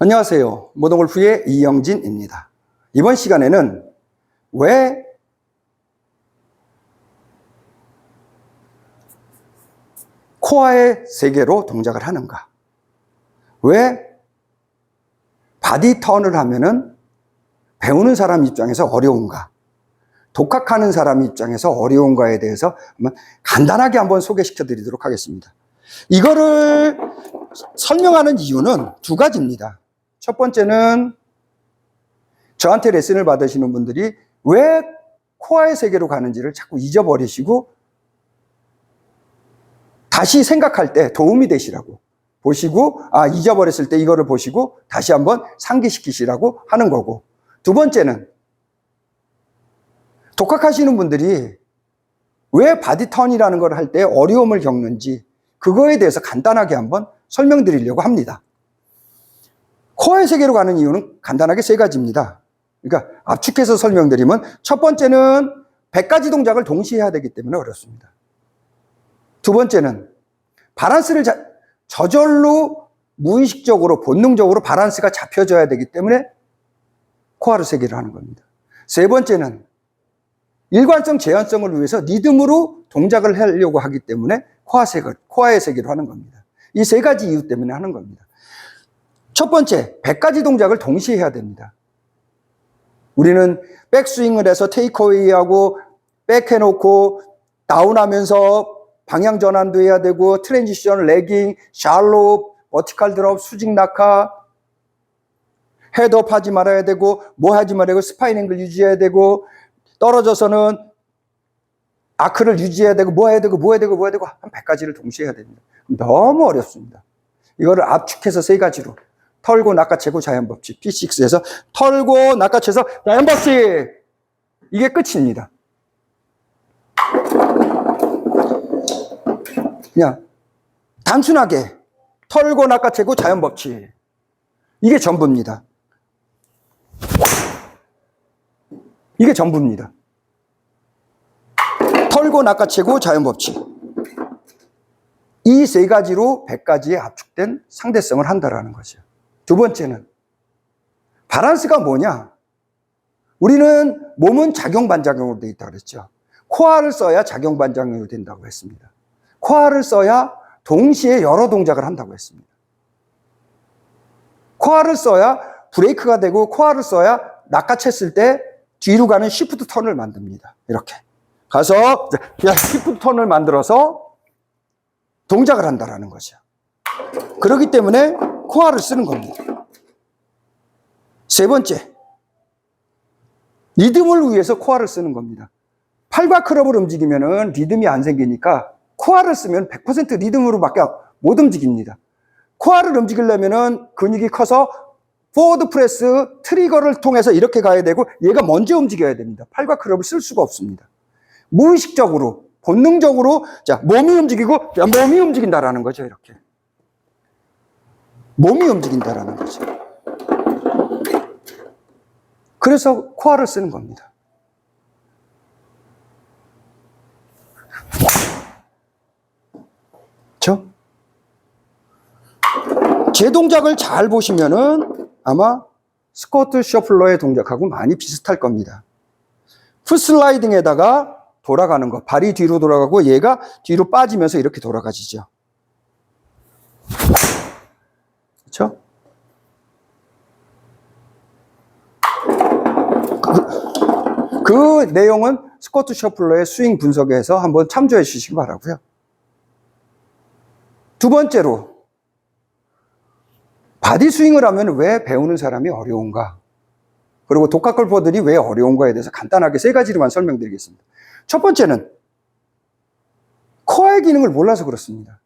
안녕하세요. 모던골프의 이영진입니다. 이번 시간에는 왜 코어의 세계로 동작을 하는가? 왜 바디 턴을 하면은 배우는 사람 입장에서 어려운가? 독학하는 사람 입장에서 어려운가에 대해서 간단하게 한번 소개시켜 드리도록 하겠습니다. 이거를 설명하는 이유는 두 가지입니다. 첫 번째는 저한테 레슨을 받으시는 분들이 왜 코어의 세계로 가는지를 자꾸 잊어버리시고 다시 생각할 때 도움이 되시라고 보시고, 잊어버렸을 때 이거를 보시고 다시 한번 상기시키시라고 하는 거고, 두 번째는 독학하시는 분들이 왜 바디 턴이라는 걸 할 때 어려움을 겪는지 그거에 대해서 간단하게 한번 설명드리려고 합니다. 코어의 세계로 가는 이유는 간단하게 세 가지입니다. 그러니까 압축해서 설명드리면, 첫 번째는 100가지 동작을 동시에 해야 되기 때문에 어렵습니다. 두 번째는 밸런스를 저절로 무의식적으로 본능적으로 밸런스가 잡혀져야 되기 때문에 코어의 세계를 하는 겁니다. 세 번째는 일관성, 재현성을 위해서 리듬으로 동작을 하려고 하기 때문에 코어의 세계로 하는 겁니다. 이 세 가지 이유 때문에 하는 겁니다. 첫 번째, 100가지 동작을 동시에 해야 됩니다. 우리는 백스윙을 해서 테이크어웨이하고 백해놓고 다운하면서 방향 전환도 해야 되고, 트랜지션, 레깅, 샬로, 버티컬 드롭, 수직 낙하, 헤드업 하지 말아야 되고, 뭐 하지 말아야 되고, 스파인 앵글 유지해야 되고, 떨어져서는 아크를 유지해야 되고, 뭐 해야 되고, 뭐 해야 되고, 뭐 해야 되고, 한 100가지를 동시에 해야 됩니다. 너무 어렵습니다. 이거를 압축해서 세 가지로. 털고 낚아채고 자연법칙, P6에서 털고 낚아채서 자연법칙, 이게 끝입니다. 그냥 단순하게 털고 낚아채고 자연법칙, 이게 전부입니다. 이게 전부입니다. 털고 낚아채고 자연법칙, 이 세 가지로 100가지의 압축된 상대성을 한다라는 거죠. 두 번째는 밸런스가 뭐냐? 우리는 몸은 작용반작용으로 되어 있다고 그랬죠. 코어를 써야 작용반작용으로 된다고 했습니다. 코어를 써야 동시에 여러 동작을 한다고 했습니다. 코어를 써야 브레이크가 되고, 코어를 써야 낚아챘을 때 뒤로 가는 시프트 턴을 만듭니다. 이렇게 가서 시프트 턴을 만들어서 동작을 한다라는 거죠. 그렇기 때문에 코어를 쓰는 겁니다. 세 번째, 리듬을 위해서 코어를 쓰는 겁니다. 팔과 클럽을 움직이면 리듬이 안 생기니까 코어를 쓰면 100% 리듬으로밖에 못 움직입니다. 코어를 움직이려면 근육이 커서 포워드 프레스, 트리거를 통해서 이렇게 가야 되고, 얘가 먼저 움직여야 됩니다. 팔과 클럽을 쓸 수가 없습니다. 무의식적으로, 본능적으로, 몸이 움직이고, 몸이 움직인다라는 거죠. 이렇게. 몸이 움직인다라는 거죠. 그래서 코어를 쓰는 겁니다. 그렇죠? 제 동작을 잘 보시면은 아마 스코트 셔플러의 동작하고 많이 비슷할 겁니다. 풋슬라이딩에다가 돌아가는 거, 발이 뒤로 돌아가고 얘가 뒤로 빠지면서 이렇게 돌아가지죠. 그렇죠? 그 내용은 스코트 셔플러의 스윙 분석에서 한번 참조해 주시기 바라고요. 두 번째로, 바디 스윙을 하면 왜 배우는 사람이 어려운가? 그리고 독학 골퍼들이 왜 어려운가에 대해서 간단하게 세 가지로만 설명드리겠습니다. 첫 번째는 코어의 기능을 몰라서 그렇습니다.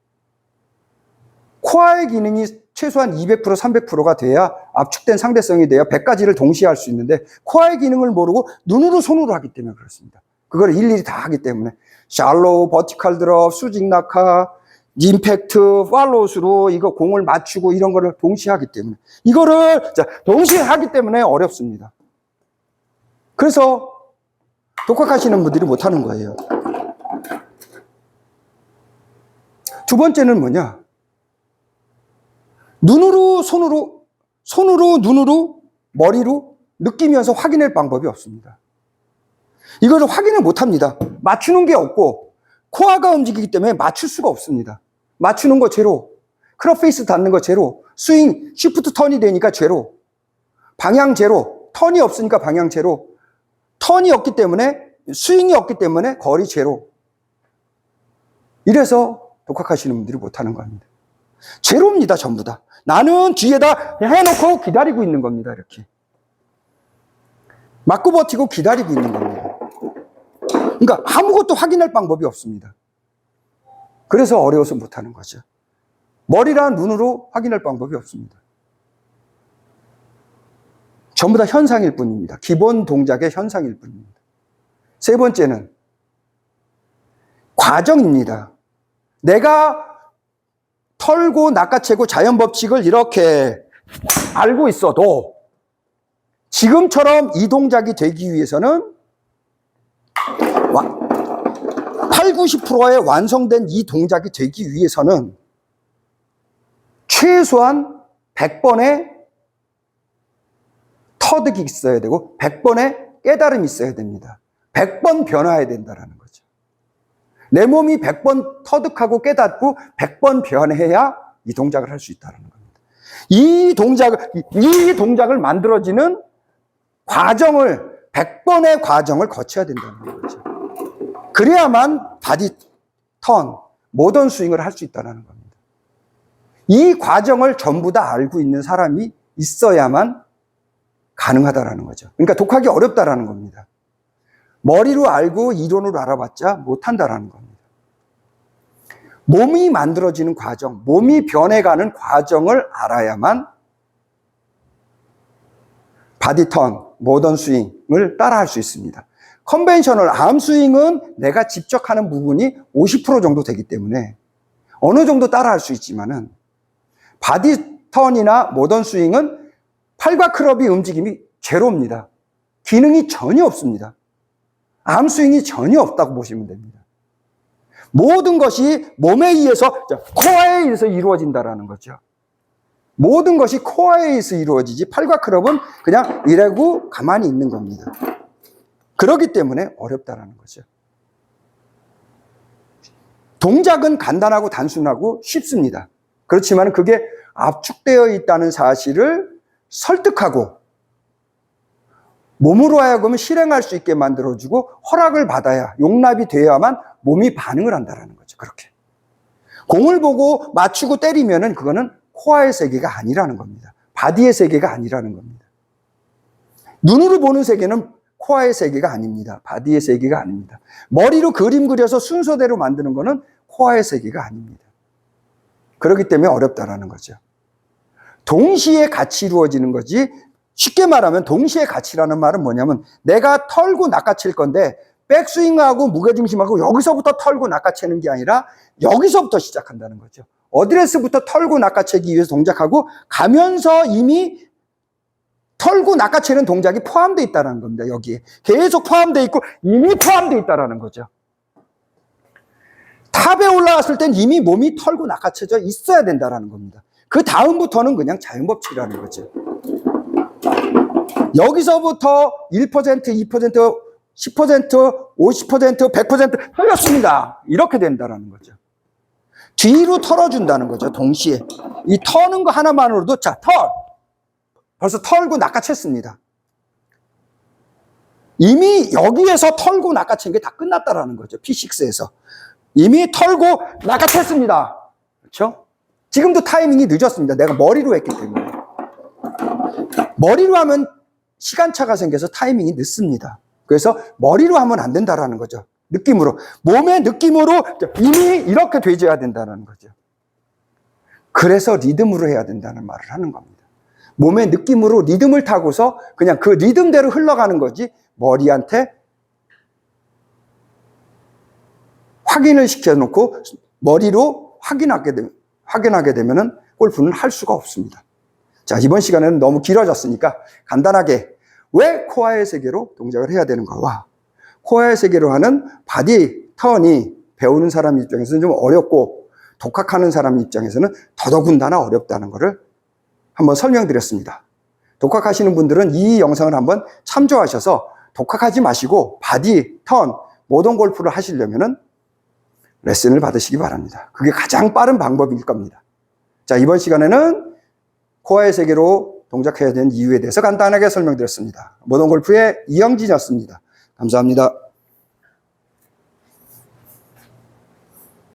코어의 기능이 최소한 200%, 300%가 돼야, 압축된 상대성이 돼야 100가지를 동시에 할 수 있는데, 코어의 기능을 모르고 눈으로 손으로 하기 때문에 그렇습니다. 그걸 일일이 다 하기 때문에 샬로우, 버티컬 드롭, 수직 낙하, 임팩트, 팔로우스로 이거 공을 맞추고 이런 거를 동시에 하기 때문에, 이거를 동시에 하기 때문에 어렵습니다. 그래서 독학하시는 분들이 못하는 거예요. 두 번째는 뭐냐? 눈으로 손으로 손으로, 눈으로, 머리로 느끼면서 확인할 방법이 없습니다. 이것을 확인을 못 합니다. 맞추는 게 없고, 코어가 움직이기 때문에 맞출 수가 없습니다. 맞추는 거 제로, 클럽 페이스 닿는 거 제로, 스윙, 시프트 턴이 되니까 제로, 방향 제로, 턴이 없으니까 방향 제로, 턴이 없기 때문에, 스윙이 없기 때문에 거리 제로. 이래서 독학하시는 분들이 못하는 겁니다. 제로입니다, 전부 다. 나는 뒤에다 해놓고 기다리고 있는 겁니다, 이렇게. 맞고 버티고 기다리고 있는 겁니다. 그러니까 아무것도 확인할 방법이 없습니다. 그래서 어려워서 못하는 거죠. 머리랑 눈으로 확인할 방법이 없습니다. 전부 다 현상일 뿐입니다. 기본 동작의 현상일 뿐입니다. 세 번째는 과정입니다. 내가 털고 낚아채고 자연 법칙을 이렇게 알고 있어도 지금처럼 이 동작이 되기 위해서는 8, 90%의 완성된 이 동작이 되기 위해서는 최소한 100번의 터득이 있어야 되고 100번의 깨달음이 있어야 됩니다. 100번 변화해야 된다는 거죠. 내 몸이 100번 터득하고 깨닫고 100번 변해야 이 동작을 할 수 있다는 겁니다. 이 동작을 만들어지는 과정을 100번의 과정을 거쳐야 된다는 거죠. 그래야만 바디 턴, 모던 스윙을 할 수 있다는 겁니다. 이 과정을 전부 다 알고 있는 사람이 있어야만 가능하다라는 거죠. 그러니까 독학이 어렵다라는 겁니다. 머리로 알고 이론으로 알아봤자 못한다라는 겁니다. 몸이 만들어지는 과정, 몸이 변해가는 과정을 알아야만 바디 턴, 모던 스윙을 따라할 수 있습니다. 컨벤셔널 암 스윙은 내가 직접 하는 부분이 50% 정도 되기 때문에 어느 정도 따라할 수 있지만은 바디 턴이나 모던 스윙은 팔과 클럽이 움직임이 제로입니다. 기능이 전혀 없습니다. 암 스윙이 전혀 없다고 보시면 됩니다. 모든 것이 몸에 의해서, 코어에 의해서 이루어진다는 거죠. 모든 것이 코어에 의해서 이루어지지 팔과 클럽은 그냥 이러고 가만히 있는 겁니다. 그렇기 때문에 어렵다는 거죠. 동작은 간단하고 단순하고 쉽습니다. 그렇지만 그게 압축되어 있다는 사실을 설득하고 몸으로 하여금 실행할 수 있게 만들어주고 허락을 받아야, 용납이 되어야만 몸이 반응을 한다는 거죠. 그렇게. 공을 보고 맞추고 때리면은 그거는 코어의 세계가 아니라는 겁니다. 바디의 세계가 아니라는 겁니다. 눈으로 보는 세계는 코어의 세계가 아닙니다. 바디의 세계가 아닙니다. 머리로 그림 그려서 순서대로 만드는 거는 코어의 세계가 아닙니다. 그렇기 때문에 어렵다라는 거죠. 동시에 같이 이루어지는 거지, 쉽게 말하면 동시에 가치라는 말은 뭐냐면 내가 털고 낚아챌 건데 백스윙하고 무게중심하고 여기서부터 털고 낚아채는 게 아니라 여기서부터 시작한다는 거죠. 어드레스부터 털고 낚아채기 위해서 동작하고 가면서 이미 털고 낚아채는 동작이 포함되어 있다는 겁니다. 여기에 계속 포함되어 있고 이미 포함되어 있다는 거죠. 탑에 올라왔을 땐 이미 몸이 털고 낚아채져 있어야 된다는 겁니다. 그 다음부터는 그냥 자연법칙이라는 거죠. 여기서부터 1%, 2%, 10%, 50%, 100% 털렸습니다. 이렇게 된다는 거죠. 뒤로 털어준다는 거죠. 동시에. 이 터는 거 하나만으로도, 자, 벌써 털고 낚아챘습니다. 이미 여기에서 털고 낚아챈 게 다 끝났다라는 거죠. P6에서. 이미 털고 낚아챘습니다. 그렇죠? 지금도 타이밍이 늦었습니다. 내가 머리로 했기 때문에. 머리로 하면 시간차가 생겨서 타이밍이 늦습니다. 그래서 머리로 하면 안 된다라는 거죠. 느낌으로. 몸의 느낌으로 이미 이렇게 되져야 된다는 거죠. 그래서 리듬으로 해야 된다는 말을 하는 겁니다. 몸의 느낌으로 리듬을 타고서 그냥 그 리듬대로 흘러가는 거지 머리한테 확인을 시켜놓고 머리로 확인하게 되면은 골프는 할 수가 없습니다. 자, 이번 시간에는 너무 길어졌으니까 간단하게 왜 코어의 세계로 동작을 해야 되는가와 코어의 세계로 하는 바디 턴이 배우는 사람 입장에서는 좀 어렵고 독학하는 사람 입장에서는 더더군다나 어렵다는 것을 한번 설명드렸습니다. 독학하시는 분들은 이 영상을 한번 참조하셔서 독학하지 마시고 바디, 턴, 모던 골프를 하시려면은 레슨을 받으시기 바랍니다. 그게 가장 빠른 방법일 겁니다. 자, 이번 시간에는 코어의 세계로 동작해야 되는 이유에 대해서 간단하게 설명드렸습니다. 모던 골프의 이영진이었습니다. 감사합니다.